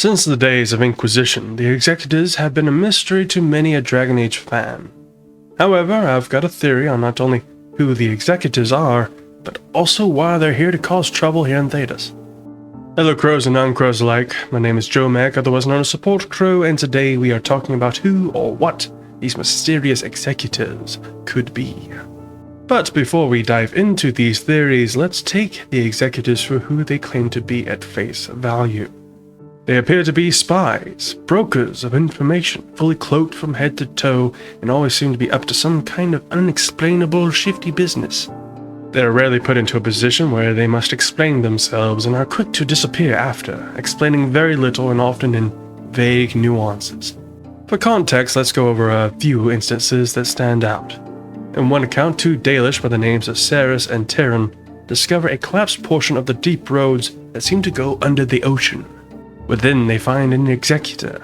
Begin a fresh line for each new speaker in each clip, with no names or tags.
Since the days of Inquisition, the Executors have been a mystery to many a Dragon Age fan. However, I've got a theory on not only who the Executors are, but also why they're here to cause trouble here in Thedas. Hello crows and non-crows alike, my name is Joe Mac, otherwise known as Support Crow, and today we are talking about who or what these mysterious Executors could be. But before we dive into these theories, let's take the Executors for who they claim to be at face value. They appear to be spies, brokers of information, fully cloaked from head to toe, and always seem to be up to some kind of unexplainable shifty business. They are rarely put into a position where they must explain themselves and are quick to disappear after, explaining very little and often in vague nuances. For context, let's go over a few instances that stand out. In one account, two Dalish by the names of Saris and Terran discover a collapsed portion of the deep roads that seem to go under the ocean. Within, they find an Executor,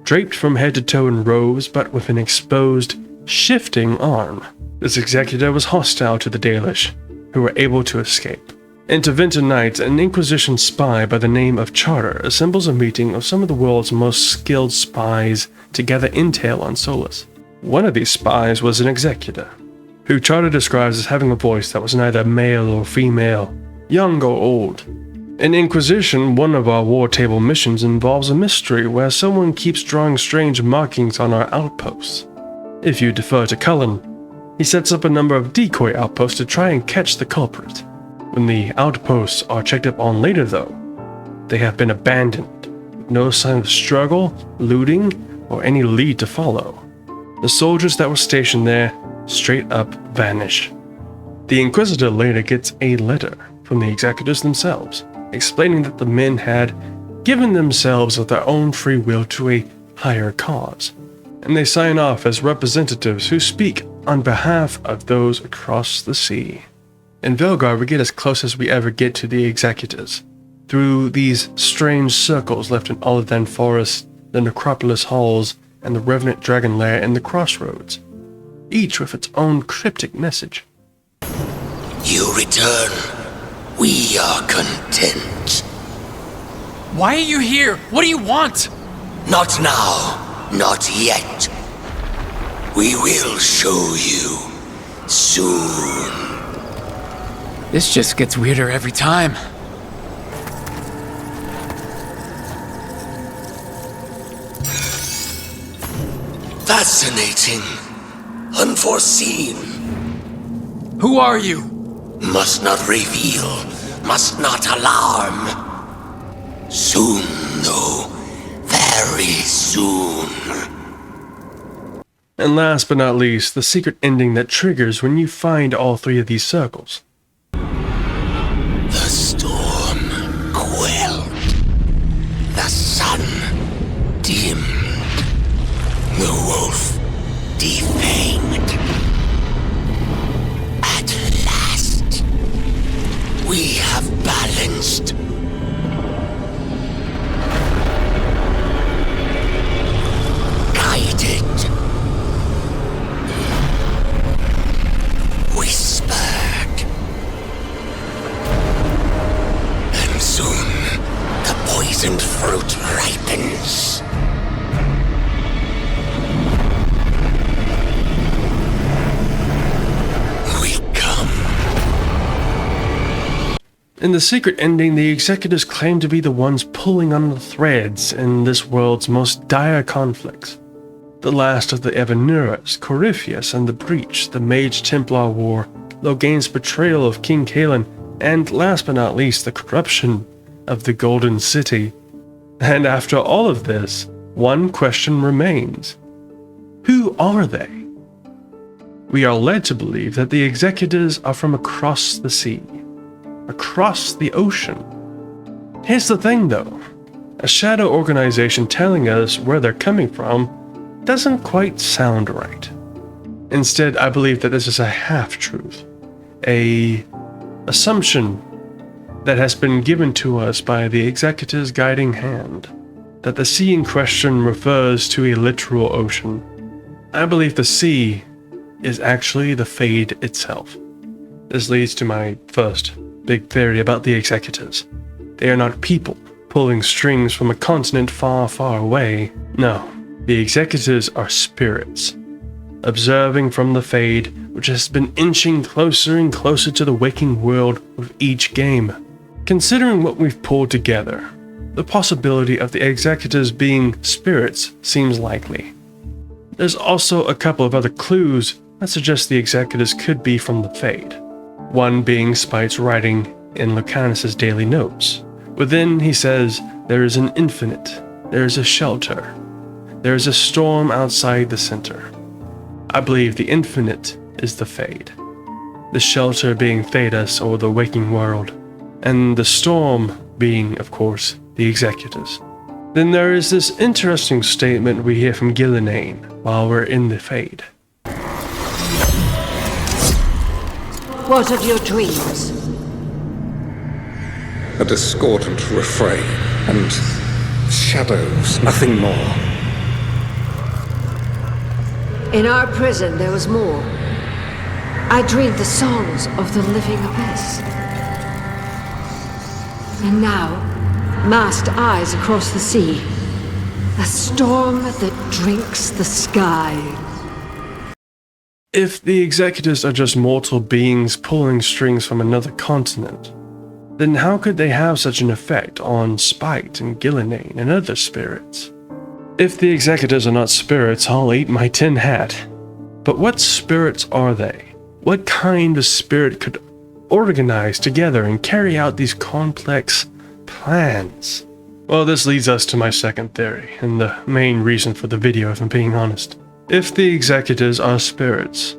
draped from head to toe in robes but with an exposed, shifting arm. This Executor was hostile to the Dalish, who were able to escape. Into Winter Night, an Inquisition spy by the name of Charter assembles a meeting of some of the world's most skilled spies to gather intel on Solus. One of these spies was an Executor, who Charter describes as having a voice that was neither male or female, young or old. In Inquisition, one of our war table missions involves a mystery where someone keeps drawing strange markings on our outposts. If you defer to Cullen, he sets up a number of decoy outposts to try and catch the culprit. When the outposts are checked up on later though, they have been abandoned, with no sign of struggle, looting, or any lead to follow. The soldiers that were stationed there straight up vanish. The Inquisitor later gets a letter from the Executors themselves, explaining that the men had given themselves of their own free will to a higher cause, and they sign off as representatives who speak on behalf of those across the sea. In Veilguard, we get as close as we ever get to the Executors, through these strange circles left in Olivan Forest, the Necropolis Halls, and the Revenant Dragon Lair in the Crossroads, each with its own cryptic message.
You return. We are content.
Why are you here? What do you want?
Not now. Not yet. We will show you. Soon.
This just gets weirder every time.
Fascinating. Unforeseen.
Who are you?
Must not reveal. Must not alarm. Soon, though. Very soon.
And last but not least, the secret ending that triggers when you find all three of these circles.
The storm quelled. The sun dimmed. The wolf defanged. At last, we have balanced. Guided. Whispered. And soon, the poisoned fruit ripens. We come.
In the secret ending, the Executors claim to be the ones pulling on the threads in this world's most dire conflicts. The last of the Evanuras, Corypheus and the Breach, the Mage-Templar War, Logain's betrayal of King Kalen, and last but not least, the corruption of the Golden City. And after all of this, one question remains. Who are they? We are led to believe that the Executors are from across the sea, across the ocean. Here's the thing though, a shadow organization telling us where they're coming from doesn't quite sound right. Instead, I believe that this is a half-truth, a assumption that has been given to us by the Executor's guiding hand, that the sea in question refers to a literal ocean. I believe the sea is actually the Fade itself. This leads to my first big theory about the Executors. They are not people, pulling strings from a continent far, far away. No, the Executors are spirits, observing from the Fade, which has been inching closer and closer to the waking world with each game. Considering what we've pulled together, the possibility of the Executors being spirits seems likely. There's also a couple of other clues that suggest the Executors could be from the Fade. One being Spite's writing in Lucanus's daily notes. Within, he says, there is an infinite, there is a shelter, there is a storm outside the center. I believe the infinite is the Fade, the shelter being Thedas or the waking world, and the storm being, of course, the Executors. Then there is this interesting statement we hear from Gillenane while we're in the Fade.
What of your dreams?
A discordant refrain and shadows, nothing more.
In our prison there was more. I dreamed the songs of the living abyss. And now, masked eyes across the sea. A storm that drinks the sky.
If the Executors are just mortal beings pulling strings from another continent, then how could they have such an effect on Spite and Gillenane and other spirits? If the Executors are not spirits, I'll eat my tin hat. But what spirits are they? What kind of spirit could organize together and carry out these complex plans? Well, this leads us to my second theory, and the main reason for the video, if I'm being honest. If the Executors are spirits,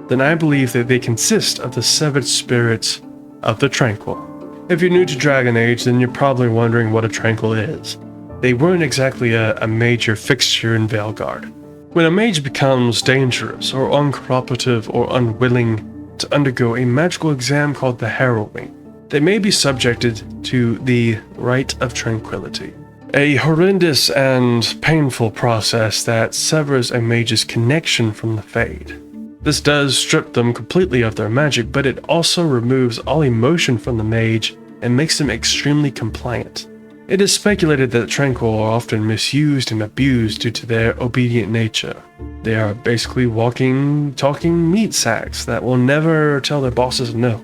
then I believe that they consist of the severed spirits of the Tranquil. If you're new to Dragon Age, then you're probably wondering what a Tranquil is. They weren't exactly a major fixture in Veilguard. When a mage becomes dangerous or uncooperative or unwilling to undergo a magical exam called the Harrowing, they may be subjected to the Rite of Tranquility, a horrendous and painful process that severs a mage's connection from the Fade. This does strip them completely of their magic, but it also removes all emotion from the mage and makes them extremely compliant. It is speculated that Tranquil are often misused and abused due to their obedient nature. They are basically walking, talking meat sacks that will never tell their bosses no,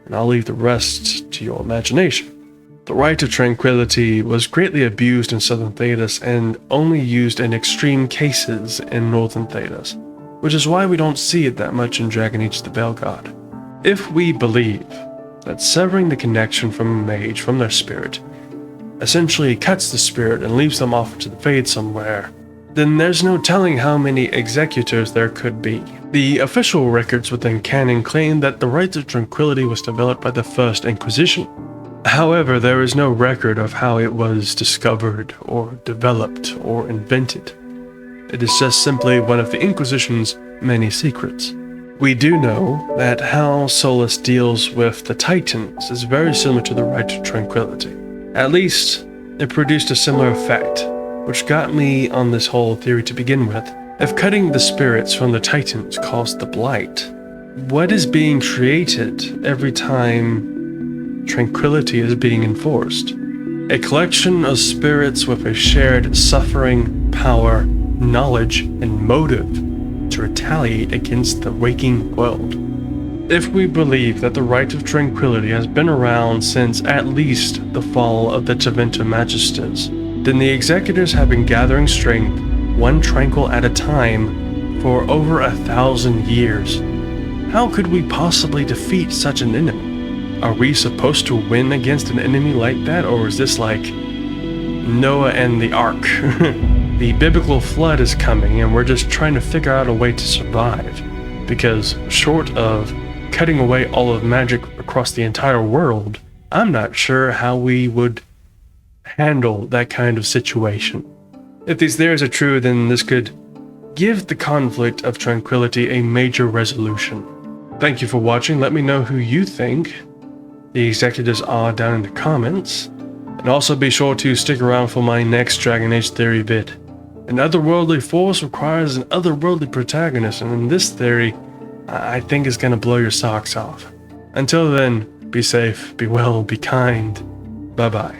and I'll leave the rest to your imagination. The Rite of Tranquility was greatly abused in Southern Thedas and only used in extreme cases in Northern Thedas, which is why we don't see it that much in Dragon Age the Veilguard. If we believe that severing the connection from a mage from their spirit essentially cuts the spirit and leaves them off to the Fade somewhere, then there's no telling how many Executors there could be. The official records within canon claim that the Rite of Tranquility was developed by the First Inquisition. However, there is no record of how it was discovered or developed or invented. It is just simply one of the Inquisition's many secrets. We do know that how Solus deals with the Titans is very similar to the Rite of Tranquility. At least, it produced a similar effect, which got me on this whole theory to begin with. If cutting the spirits from the Titans caused the blight, what is being created every time tranquility is being enforced? A collection of spirits with a shared suffering, power, knowledge, and motive to retaliate against the waking world. If we believe that the Rite of Tranquility has been around since at least the fall of the Tevinter Magisters, then the Executors have been gathering strength, one Tranquil at a time, for over 1,000 years. How could we possibly defeat such an enemy? Are we supposed to win against an enemy like that, or is this like Noah and the Ark? The biblical flood is coming and we're just trying to figure out a way to survive. Because short of cutting away all of magic across the entire world, I'm not sure how we would handle that kind of situation. If these theories are true, then this could give the conflict of Tranquility a major resolution. Thank you for watching. Let me know who you think the Executors are down in the comments. And also be sure to stick around for my next Dragon Age theory vid. An otherworldly force requires an otherworldly protagonist, and in this theory, I think is going to blow your socks off. Until then, be safe, be well, be kind. Bye-bye.